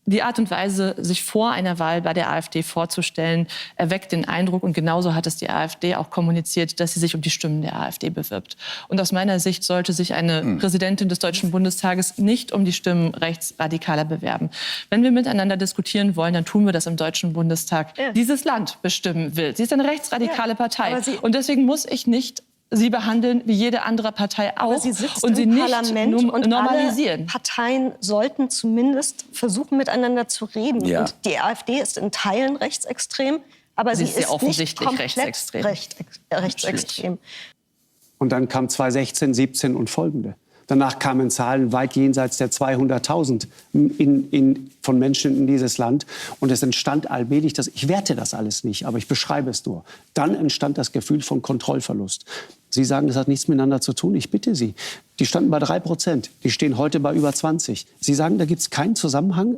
Die Art und Weise, sich vor einer Wahl bei der AfD vorzustellen, erweckt den Eindruck, und genauso hat es die AfD auch kommuniziert, dass sie sich um die Stimmen der AfD bewirbt. Und aus meiner Sicht sollte sich eine Präsidentin des Deutschen Bundestages nicht um die Stimmen Rechtsradikaler bewerben. Wenn wir miteinander diskutieren wollen, dann tun wir das im Deutschen Bundestag. Ja. Dieses Land bestimmen will. Sie ist eine rechtsradikale Partei. Und deswegen muss ich nicht sie behandeln wie jede andere Partei auch, sie sitzt und sie im nicht Parlament und normalisieren. Alle Parteien sollten zumindest versuchen, miteinander zu reden. Ja. Und die AfD ist in Teilen rechtsextrem, aber sie ist ja offensichtlich nicht komplett rechtsextrem. Und dann kam 2016, 17 und folgende. Danach kamen Zahlen weit jenseits der 200.000 von Menschen in dieses Land. Und es entstand allmählich, ich werte das alles nicht, aber ich beschreibe es nur. Dann entstand das Gefühl von Kontrollverlust. Sie sagen, das hat nichts miteinander zu tun. Ich bitte Sie. Die standen bei 3%. Die stehen heute bei über 20%. Sie sagen, da gibt es keinen Zusammenhang?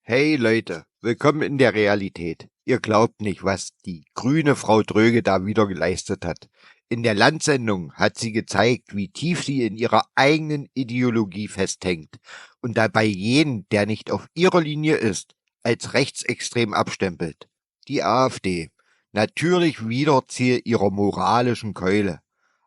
Hey Leute, willkommen in der Realität. Ihr glaubt nicht, was die grüne Frau Dröge da wieder geleistet hat. In der Landsendung hat sie gezeigt, wie tief sie in ihrer eigenen Ideologie festhängt und dabei jeden, der nicht auf ihrer Linie ist, als rechtsextrem abstempelt. Die AfD. Natürlich wieder Ziel ihrer moralischen Keule.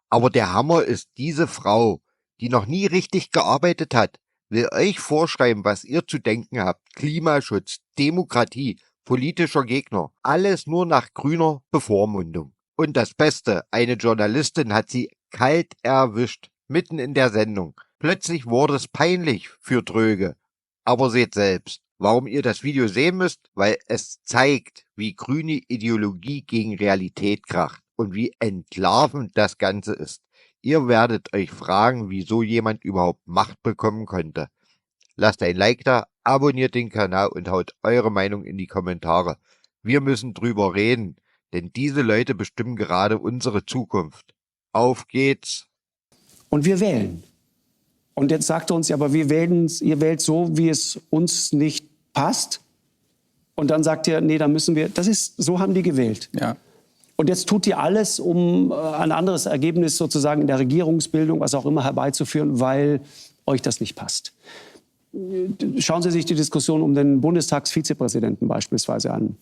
Aber der Hammer ist diese Frau, die noch nie richtig gearbeitet hat, will euch vorschreiben, was ihr zu denken habt. Klimaschutz, Demokratie, politischer Gegner. Alles nur nach grüner Bevormundung. Und das Beste, eine Journalistin hat sie kalt erwischt, mitten in der Sendung. Plötzlich wurde es peinlich für Dröge. Aber seht selbst, warum ihr das Video sehen müsst, weil es zeigt, wie grüne Ideologie gegen Realität kracht und wie entlarvend das Ganze ist. Ihr werdet euch fragen, wieso jemand überhaupt Macht bekommen konnte. Lasst ein Like da, abonniert den Kanal und haut eure Meinung in die Kommentare. Wir müssen drüber reden, denn diese Leute bestimmen gerade unsere Zukunft. Auf geht's! Und wir wählen. Und jetzt sagt er uns, ja, aber ihr wählt so, wie es uns nicht passt. Und dann sagt er, nee, da müssen wir, so haben die gewählt. Ja. Und jetzt tut ihr alles, um ein anderes Ergebnis sozusagen in der Regierungsbildung, was auch immer, herbeizuführen, weil euch das nicht passt. Schauen Sie sich die Diskussion um den Bundestagsvizepräsidenten beispielsweise an.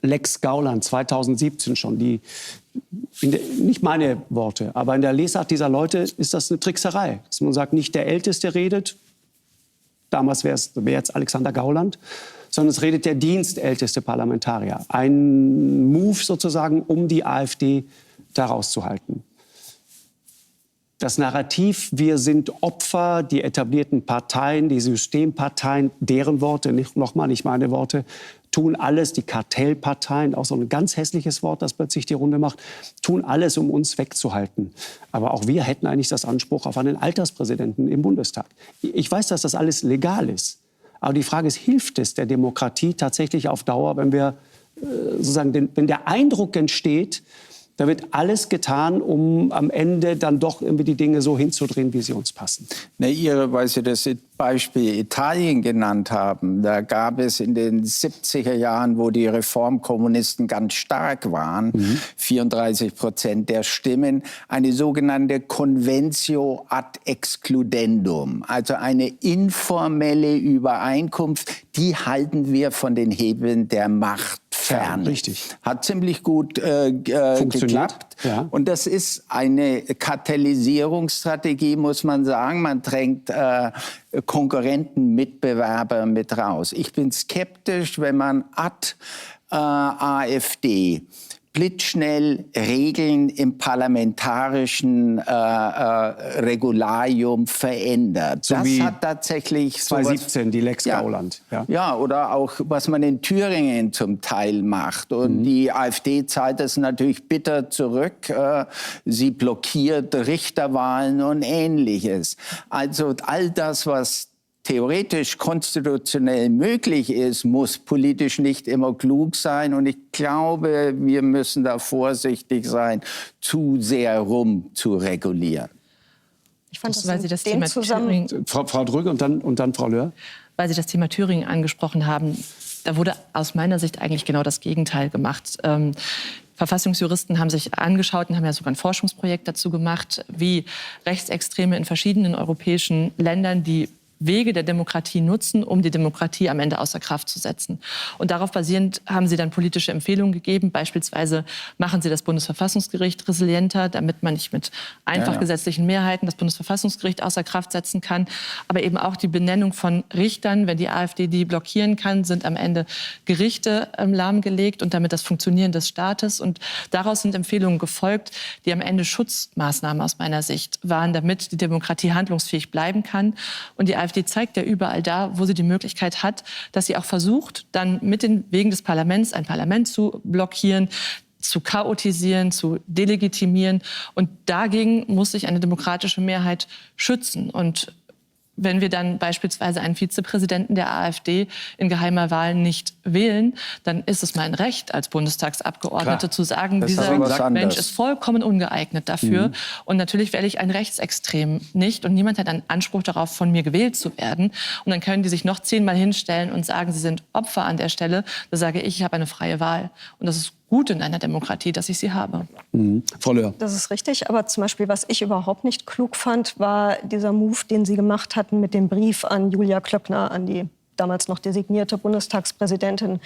Lex Gauland 2017 schon. Nicht meine Worte, aber in der Lesart dieser Leute ist das eine Trickserei. Dass man sagt, nicht der Älteste redet, damals wäre jetzt Alexander Gauland, sondern es redet der dienstälteste Parlamentarier. Ein Move sozusagen, um die AfD da rauszuhalten. Das Narrativ, wir sind Opfer, die etablierten Parteien, die Systemparteien, deren Worte, nicht meine Worte, tun alles, die Kartellparteien, auch so ein ganz hässliches Wort, das plötzlich die Runde macht, tun alles, um uns wegzuhalten. Aber auch wir hätten eigentlich das Anspruch auf einen Alterspräsidenten im Bundestag. Ich weiß, dass das alles legal ist. Aber die Frage ist, hilft es der Demokratie tatsächlich auf Dauer, wenn wenn der Eindruck entsteht, da wird alles getan, um am Ende dann doch irgendwie die Dinge so hinzudrehen, wie sie uns passen. Weil Sie das Beispiel Italien genannt haben, da gab es in den 70er Jahren, wo die Reformkommunisten ganz stark waren, 34% der Stimmen, eine sogenannte Conventio ad excludendum, also eine informelle Übereinkunft, die halten wir von den Hebeln der Macht fern. Ja, richtig. Hat ziemlich gut geklappt. Ja. Und das ist eine Katalysierungsstrategie, muss man sagen. Man drängt Konkurrenten, Mitbewerber mit raus. Ich bin skeptisch, wenn man AfD blitzschnell Regeln im parlamentarischen Regularium verändert. So das wie hat tatsächlich 2017 die Lex Gauland. Ja, oder auch, was man in Thüringen zum Teil macht. Und die AfD zahlt das natürlich bitter zurück. Sie blockiert Richterwahlen und Ähnliches. Also all das, was theoretisch konstitutionell möglich ist, muss politisch nicht immer klug sein. Und ich glaube, wir müssen da vorsichtig sein, zu sehr rum zu regulieren. Ich fand das, weil Sie das Thema Thüringen, Frau Dröge und dann Frau Löhr. Weil Sie das Thema Thüringen angesprochen haben, da wurde aus meiner Sicht eigentlich genau das Gegenteil gemacht. Verfassungsjuristen haben sich angeschaut und haben ja sogar ein Forschungsprojekt dazu gemacht, wie Rechtsextreme in verschiedenen europäischen Ländern die Wege der Demokratie nutzen, um die Demokratie am Ende außer Kraft zu setzen. Und darauf basierend haben sie dann politische Empfehlungen gegeben. Beispielsweise machen sie das Bundesverfassungsgericht resilienter, damit man nicht mit einfach gesetzlichen Mehrheiten das Bundesverfassungsgericht außer Kraft setzen kann. Aber eben auch die Benennung von Richtern, wenn die AfD die blockieren kann, sind am Ende Gerichte lahmgelegt und damit das Funktionieren des Staates. Und daraus sind Empfehlungen gefolgt, die am Ende Schutzmaßnahmen aus meiner Sicht waren, damit die Demokratie handlungsfähig bleiben kann. Und die AfD zeigt ja überall da, wo sie die Möglichkeit hat, dass sie auch versucht, dann mit den Wegen des Parlaments ein Parlament zu blockieren, zu chaotisieren, zu delegitimieren. Und dagegen muss sich eine demokratische Mehrheit schützen. Und wenn wir dann beispielsweise einen Vizepräsidenten der AfD in geheimer Wahl nicht wählen, dann ist es mein Recht als Bundestagsabgeordnete zu sagen, dieser Mensch ist vollkommen ungeeignet dafür. Und natürlich wähle ich einen Rechtsextremen nicht. Und niemand hat einen Anspruch darauf, von mir gewählt zu werden. Und dann können die sich noch 10-mal hinstellen und sagen, sie sind Opfer an der Stelle. Da sage ich habe eine freie Wahl. Und das ist gut in einer Demokratie, dass ich sie habe. Frau Löhr. Das ist richtig, aber zum Beispiel, was ich überhaupt nicht klug fand, war dieser Move, den Sie gemacht hatten mit dem Brief an Julia Klöckner, an die damals noch designierte Bundestagspräsidentin,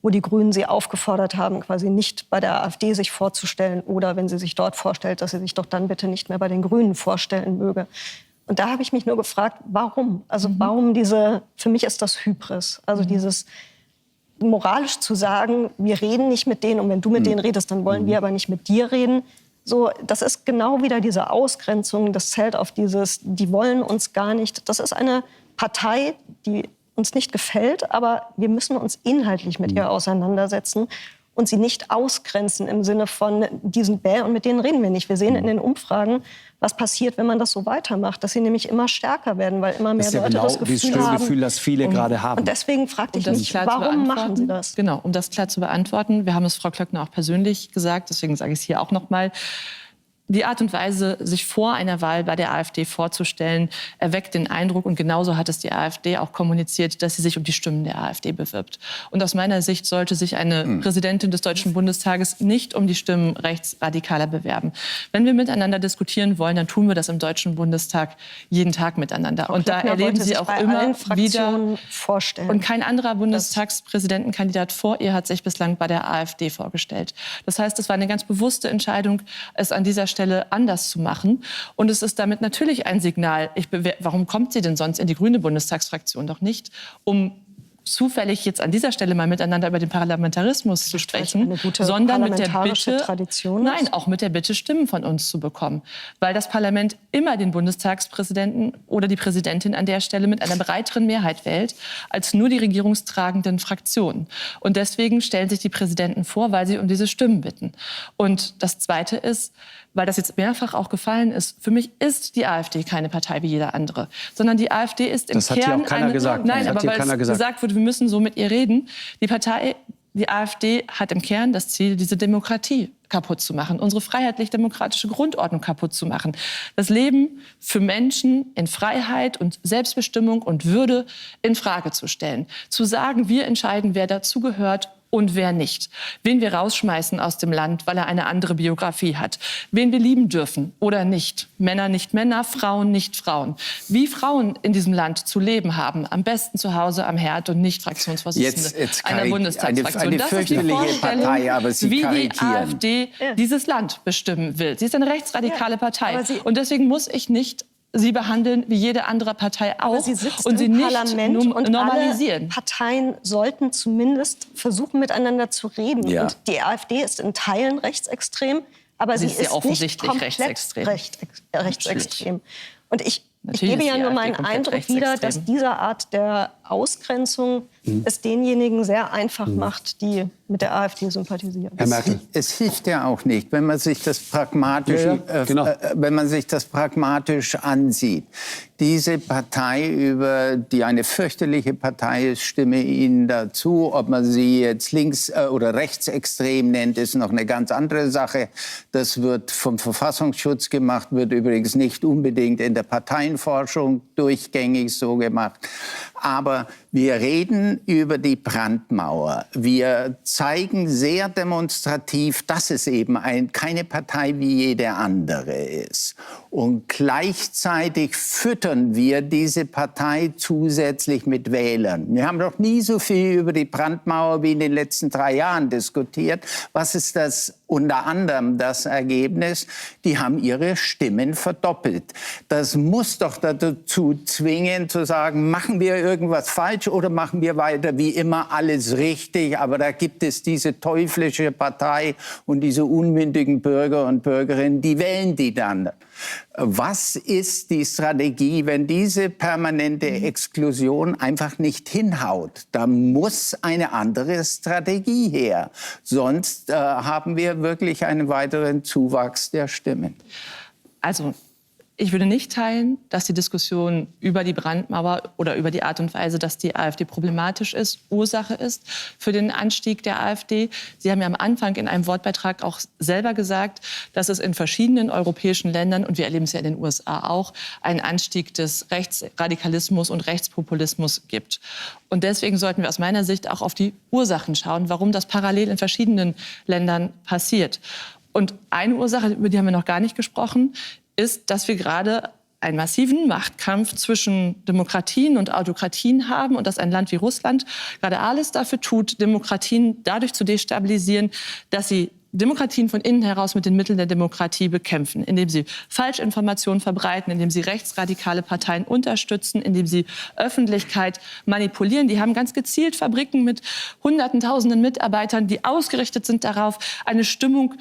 wo die Grünen sie aufgefordert haben, quasi nicht bei der AfD sich vorzustellen oder wenn sie sich dort vorstellt, dass sie sich doch dann bitte nicht mehr bei den Grünen vorstellen möge. Und da habe ich mich nur gefragt, warum? Also warum für mich ist das Hybris, also dieses moralisch zu sagen, wir reden nicht mit denen und wenn du mit denen redest, dann wollen wir aber nicht mit dir reden. So, das ist genau wieder diese Ausgrenzung, das zählt auf dieses, die wollen uns gar nicht. Das ist eine Partei, die uns nicht gefällt, aber wir müssen uns inhaltlich mit ihr auseinandersetzen und sie nicht ausgrenzen im Sinne von diesen und mit denen reden wir nicht. Wir sehen in den Umfragen, was passiert, wenn man das so weitermacht, dass sie nämlich immer stärker werden, weil immer mehr Leute das Gefühl haben. Gefühl, das viele gerade haben. Und deswegen fragte ich mich, warum machen Sie das? Genau, um das klar zu beantworten. Wir haben es Frau Klöckner auch persönlich gesagt, deswegen sage ich es hier auch noch mal. Die Art und Weise, sich vor einer Wahl bei der AfD vorzustellen, erweckt den Eindruck, und genauso hat es die AfD auch kommuniziert, dass sie sich um die Stimmen der AfD bewirbt. Und aus meiner Sicht sollte sich eine Präsidentin des Deutschen Bundestages nicht um die Stimmen Rechtsradikaler bewerben. Wenn wir miteinander diskutieren wollen, dann tun wir das im Deutschen Bundestag jeden Tag miteinander. Und da erleben Sie auch immer wieder vorstellen. Und kein anderer Bundestagspräsidentenkandidat vor ihr hat sich bislang bei der AfD vorgestellt. Das heißt, es war eine ganz bewusste Entscheidung, es an dieser Stelle anders zu machen. Und es ist damit natürlich ein Signal, warum kommt sie denn sonst in die grüne Bundestagsfraktion? Doch nicht, um zufällig jetzt an dieser Stelle mal miteinander über den Parlamentarismus zu sprechen, sondern mit der Bitte, auch mit der Bitte, Stimmen von uns zu bekommen. Weil das Parlament immer den Bundestagspräsidenten oder die Präsidentin an der Stelle mit einer breiteren Mehrheit wählt, als nur die regierungstragenden Fraktionen. Und deswegen stellen sich die Präsidenten vor, weil sie um diese Stimmen bitten. Und das Zweite ist, weil das jetzt mehrfach auch gefallen ist, für mich ist die AfD keine Partei wie jeder andere, sondern die AfD ist im Kern... Das hat hier auch keiner gesagt. Nein, aber weil es gesagt wurde, wir müssen so mit ihr reden. Die AfD hat im Kern das Ziel, diese Demokratie kaputt zu machen, unsere freiheitlich-demokratische Grundordnung kaputt zu machen. Das Leben für Menschen in Freiheit und Selbstbestimmung und Würde in Frage zu stellen. Zu sagen, wir entscheiden, wer dazugehört und wer nicht. Wen wir rausschmeißen aus dem Land, weil er eine andere Biografie hat. Wen wir lieben dürfen oder nicht. Männer nicht Männer, Frauen nicht Frauen. Wie Frauen in diesem Land zu leben haben. Am besten zu Hause am Herd und nicht Fraktionsvorsitzende einer Bundestagsfraktion. Eine das ist die Vorstellung, Partei, aber Sie wie die AfD dieses Land bestimmen will. Sie ist eine rechtsradikale Partei. Und deswegen muss ich nicht sie behandeln wie jede andere Partei auch und sie nicht normalisieren. Alle Parteien sollten zumindest versuchen, miteinander zu reden. Ja. Und die AfD ist in Teilen rechtsextrem, aber sie ist sehr offensichtlich nicht komplett rechtsextrem. Und ich Natürlich gebe ja nur AfD meinen komplett Eindruck wieder, dass rechtsextrem. diese Art der Ausgrenzung es denjenigen sehr einfach macht, die mit der AfD sympathisieren. Herr Merkel. Es hilft ja auch nicht, wenn man sich das pragmatisch, wenn man sich das pragmatisch ansieht. Diese Partei, über die eine fürchterliche Partei ist, stimme Ihnen dazu. Ob man sie jetzt links- oder rechtsextrem nennt, ist noch eine ganz andere Sache. Das wird vom Verfassungsschutz gemacht, wird übrigens nicht unbedingt in der Parteienforschung durchgängig so gemacht. Aber wir reden über die Brandmauer. Wir zeigen sehr demonstrativ, dass es eben keine Partei wie jede andere ist. Und gleichzeitig füttern wir diese Partei zusätzlich mit Wählern. Wir haben noch nie so viel über die Brandmauer wie in den letzten 3 Jahren diskutiert. Was ist das unter anderem das Ergebnis? Die haben ihre Stimmen verdoppelt. Das muss doch dazu zwingen, zu sagen, machen wir irgendwas falsch oder machen wir weiter wie immer alles richtig? Aber da gibt es diese teuflische Partei und diese unmündigen Bürger und Bürgerinnen, die wählen die dann. Was ist die Strategie, wenn diese permanente Exklusion einfach nicht hinhaut? Da muss eine andere Strategie her. Sonst haben wir wirklich einen weiteren Zuwachs der Stimmen. Also, ich würde nicht teilen, dass die Diskussion über die Brandmauer oder über die Art und Weise, dass die AfD problematisch ist, Ursache ist für den Anstieg der AfD. Sie haben ja am Anfang in einem Wortbeitrag auch selber gesagt, dass es in verschiedenen europäischen Ländern, und wir erleben es ja in den USA auch, einen Anstieg des Rechtsradikalismus und Rechtspopulismus gibt. Und deswegen sollten wir aus meiner Sicht auch auf die Ursachen schauen, warum das parallel in verschiedenen Ländern passiert. Und eine Ursache, über die haben wir noch gar nicht gesprochen, ist, dass wir gerade einen massiven Machtkampf zwischen Demokratien und Autokratien haben und dass ein Land wie Russland gerade alles dafür tut, Demokratien dadurch zu destabilisieren, dass sie Demokratien von innen heraus mit den Mitteln der Demokratie bekämpfen, indem sie Falschinformationen verbreiten, indem sie rechtsradikale Parteien unterstützen, indem sie Öffentlichkeit manipulieren. Die haben ganz gezielt Fabriken mit Hunderten, Tausenden Mitarbeitern, die ausgerichtet sind darauf, eine Stimmung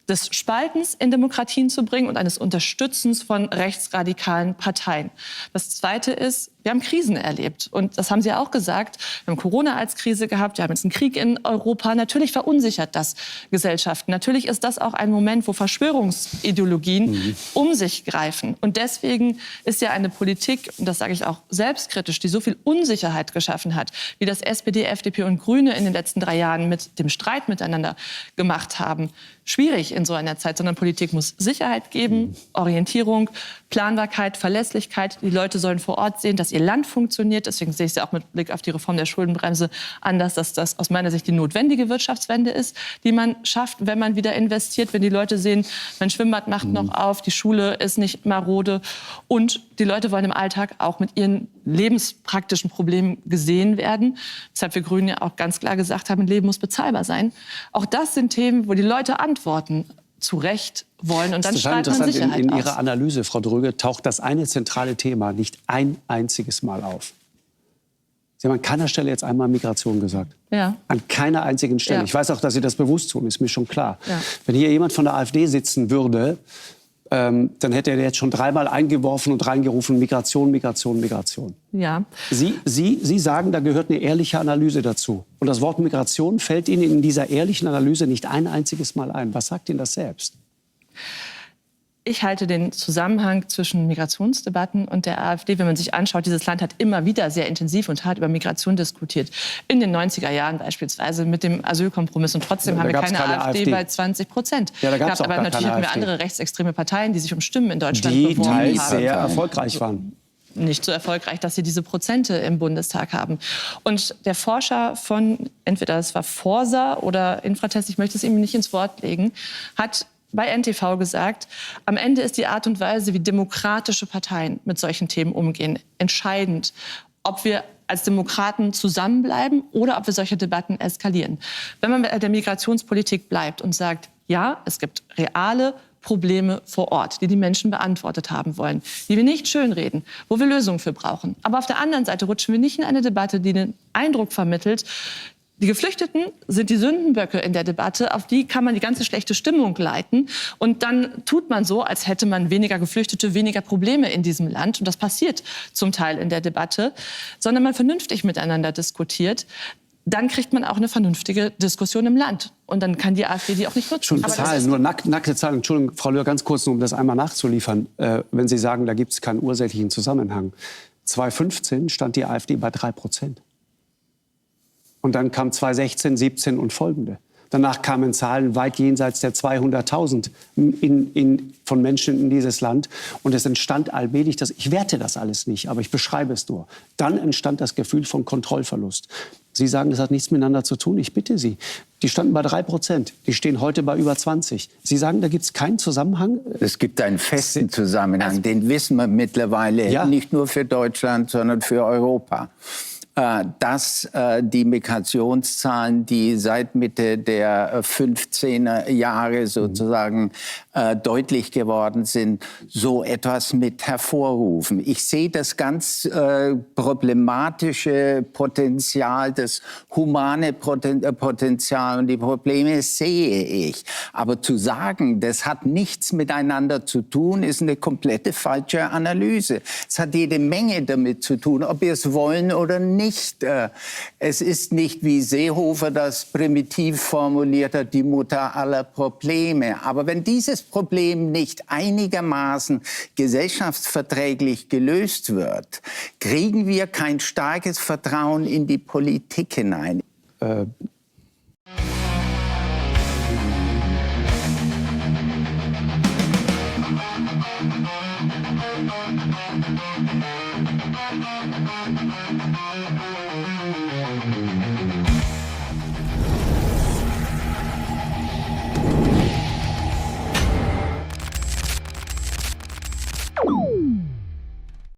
des Spaltens in Demokratien zu bringen und eines Unterstützens von rechtsradikalen Parteien. Das Zweite ist, wir haben Krisen erlebt. Und das haben Sie auch gesagt. Wir haben Corona als Krise gehabt. Wir haben jetzt einen Krieg in Europa. Natürlich verunsichert das Gesellschaften. Natürlich ist das auch ein Moment, wo Verschwörungsideologien um sich greifen. Und deswegen ist ja eine Politik, und das sage ich auch selbstkritisch, die so viel Unsicherheit geschaffen hat, wie das SPD, FDP und Grüne in den letzten 3 Jahren mit dem Streit miteinander gemacht haben, schwierig in so einer Zeit. Sondern Politik muss Sicherheit geben, Orientierung, Planbarkeit, Verlässlichkeit. Die Leute sollen vor Ort sehen, dass ihr Land funktioniert. Deswegen sehe ich es ja auch mit Blick auf die Reform der Schuldenbremse anders, dass das aus meiner Sicht die notwendige Wirtschaftswende ist, die man schafft, wenn man wieder investiert, wenn die Leute sehen, mein Schwimmbad macht noch auf, die Schule ist nicht marode und die Leute wollen im Alltag auch mit ihren lebenspraktischen Problemen gesehen werden. Weshalb wir Grünen ja auch ganz klar gesagt haben, ein Leben muss bezahlbar sein. Auch das sind Themen, wo die Leute Antworten zu Recht wollen und dann strahlt man Sicherheit in aus. Ihrer Analyse, Frau Dröge, taucht das eine zentrale Thema nicht ein einziges Mal auf. Sie haben an keiner Stelle jetzt einmal Migration gesagt. Ja. An keiner einzigen Stelle. Ja. Ich weiß auch, dass Sie das bewusst tun, ist mir schon klar. Ja. Wenn hier jemand von der AfD sitzen würde, dann hätte er jetzt schon 3-mal eingeworfen und reingerufen, Migration, Migration, Migration. Ja. Sie sagen, da gehört eine ehrliche Analyse dazu. Und das Wort Migration fällt Ihnen in dieser ehrlichen Analyse nicht ein einziges Mal ein. Was sagt Ihnen das selbst? Ich halte den Zusammenhang zwischen Migrationsdebatten und der AfD, wenn man sich anschaut, dieses Land hat immer wieder sehr intensiv und hart über Migration diskutiert. In den 90er Jahren beispielsweise mit dem Asylkompromiss. Und trotzdem haben wir keine AfD bei 20%. Ja, da gab's auch aber gar natürlich keine hatten wir AfD. andere rechtsextreme Parteien, die sich um Stimmen in Deutschland Die beworben haben. teils sehr erfolgreich waren. Nicht so erfolgreich, dass sie diese Prozente im Bundestag haben. Und der Forscher von, entweder es war Forsa oder Infratest, ich möchte es ihm nicht ins Wort legen, hat bei NTV gesagt, am Ende ist die Art und Weise, wie demokratische Parteien mit solchen Themen umgehen, entscheidend, ob wir als Demokraten zusammenbleiben oder ob wir solche Debatten eskalieren. Wenn man bei der Migrationspolitik bleibt und sagt, ja, es gibt reale Probleme vor Ort, die die Menschen beantwortet haben wollen, die wir nicht schönreden, wo wir Lösungen für brauchen. Aber auf der anderen Seite rutschen wir nicht in eine Debatte, die den Eindruck vermittelt, Die Geflüchteten sind die Sündenböcke in der Debatte, auf die kann man die ganze schlechte Stimmung leiten. Und dann tut man so, als hätte man weniger Geflüchtete, weniger Probleme in diesem Land. Und das passiert zum Teil in der Debatte. Sondern man vernünftig miteinander diskutiert. Dann kriegt man auch eine vernünftige Diskussion im Land. Und dann kann die AfD die auch nicht nutzen. Schon Zahlen, nur nackte Zahlen. Entschuldigung, Frau Löhr, ganz kurz, um das einmal nachzuliefern. Wenn Sie sagen, da gibt es keinen ursächlichen Zusammenhang. 2015 stand die AfD bei 3%. Und dann kam 2016, 17 und folgende. Danach kamen Zahlen weit jenseits der 200.000 von Menschen in dieses Land. Und es entstand allmählich, ich werte das alles nicht, aber ich beschreibe es nur. Dann entstand das Gefühl von Kontrollverlust. Sie sagen, das hat nichts miteinander zu tun. Ich bitte Sie. Die standen bei 3%. Die stehen heute bei über 20. Sie sagen, da gibt es keinen Zusammenhang? Es gibt einen festen Zusammenhang. Den wissen wir mittlerweile. Ja. Nicht nur für Deutschland, sondern für Europa. Dass die Migrationszahlen, die seit Mitte der 15er Jahre sozusagen deutlich geworden sind, so etwas mit hervorrufen. Ich sehe das ganz problematische Potenzial, das humane Potenzial und die Probleme sehe ich. Aber zu sagen, das hat nichts miteinander zu tun, ist eine komplette falsche Analyse. Es hat jede Menge damit zu tun, ob wir es wollen oder nicht. Es ist nicht, wie Seehofer das primitiv formuliert hat, die Mutter aller Probleme. Aber wenn dieses Problem nicht einigermaßen gesellschaftsverträglich gelöst wird, kriegen wir kein starkes Vertrauen in die Politik hinein.